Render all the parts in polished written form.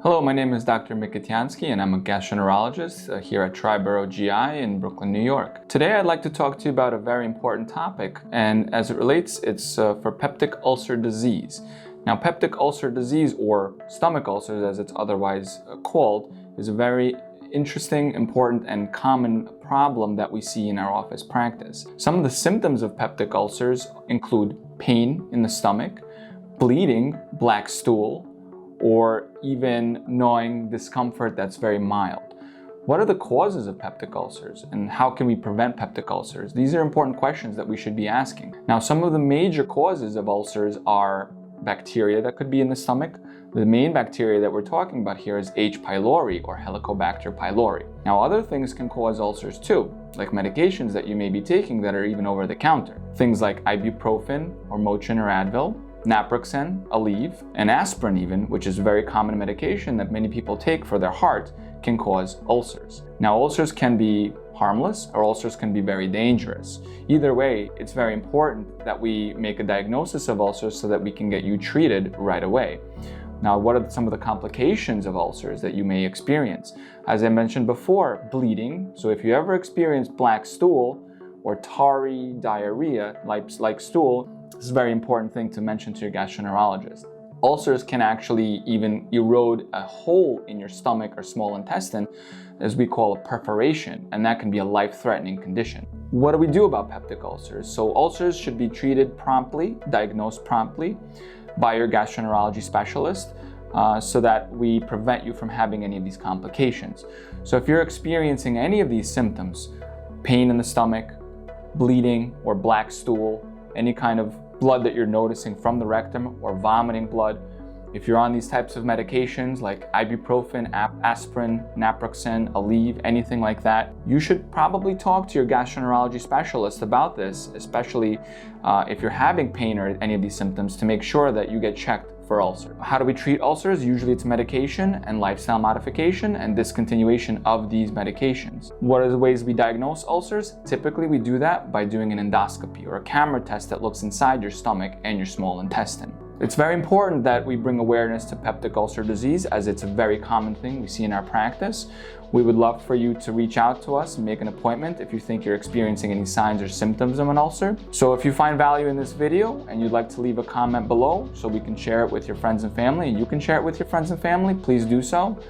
Hello, my name is Dr. Mikityansky and I'm a gastroenterologist here at Triborough GI in Brooklyn, New York. Today I'd like to talk to you about a very important topic, and as it relates, it's for peptic ulcer disease. Now, peptic ulcer disease, or stomach ulcers as it's otherwise called, is a very interesting, important, and common problem that we see in our office practice. Some of the symptoms of peptic ulcers include pain in the stomach, bleeding, black stool, or even gnawing discomfort that's very mild. What are the causes of peptic ulcers and how can we prevent peptic ulcers? These are important questions that we should be asking. Now, some of the major causes of ulcers are bacteria that could be in the stomach. The main bacteria that we're talking about here is H. pylori or Helicobacter pylori. Now, other things can cause ulcers too, like medications that you may be taking that are even over the counter. Things like ibuprofen or Motrin or Advil, naproxen, Aleve, and aspirin even, which is a very common medication that many people take for their heart, can cause ulcers. Now, ulcers can be harmless or ulcers can be very dangerous. Either way, it's very important that we make a diagnosis of ulcers so that we can get you treated right away. Now, what are some of the complications of ulcers that you may experience? As I mentioned before, bleeding. So if you ever experience black stool or tarry diarrhea like stool, this is a very important thing to mention to your gastroenterologist. Ulcers can actually even erode a hole in your stomach or small intestine, as we call a perforation, and that can be a life-threatening condition. What do we do about peptic ulcers? So ulcers should be treated promptly, diagnosed promptly by your gastroenterology specialist so that we prevent you from having any of these complications. So if you're experiencing any of these symptoms, pain in the stomach, bleeding or black stool, any kind of blood that you're noticing from the rectum or vomiting blood, if you're on these types of medications like ibuprofen, aspirin, naproxen, Aleve, anything like that, you should probably talk to your gastroenterology specialist about this, especially if you're having pain or any of these symptoms, to make sure that you get checked for ulcer. How do we treat ulcers? Usually it's medication and lifestyle modification and discontinuation of these medications. What are the ways we diagnose ulcers? Typically we do that by doing an endoscopy or a camera test that looks inside your stomach and your small intestine. It's very important that we bring awareness to peptic ulcer disease, as it's a very common thing we see in our practice. We would love for you to reach out to us and make an appointment if you think you're experiencing any signs or symptoms of an ulcer. So if you find value in this video and you'd like to leave a comment below so we can share it with your friends and family, and you can share it with your friends and family, please do so.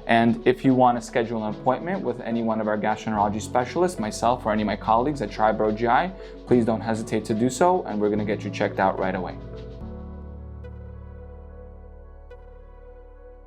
And if you want to schedule an appointment with any one of our gastroenterology specialists, myself or any of my colleagues at Triborough GI, please don't hesitate to do so, and we're going to get you checked out right away.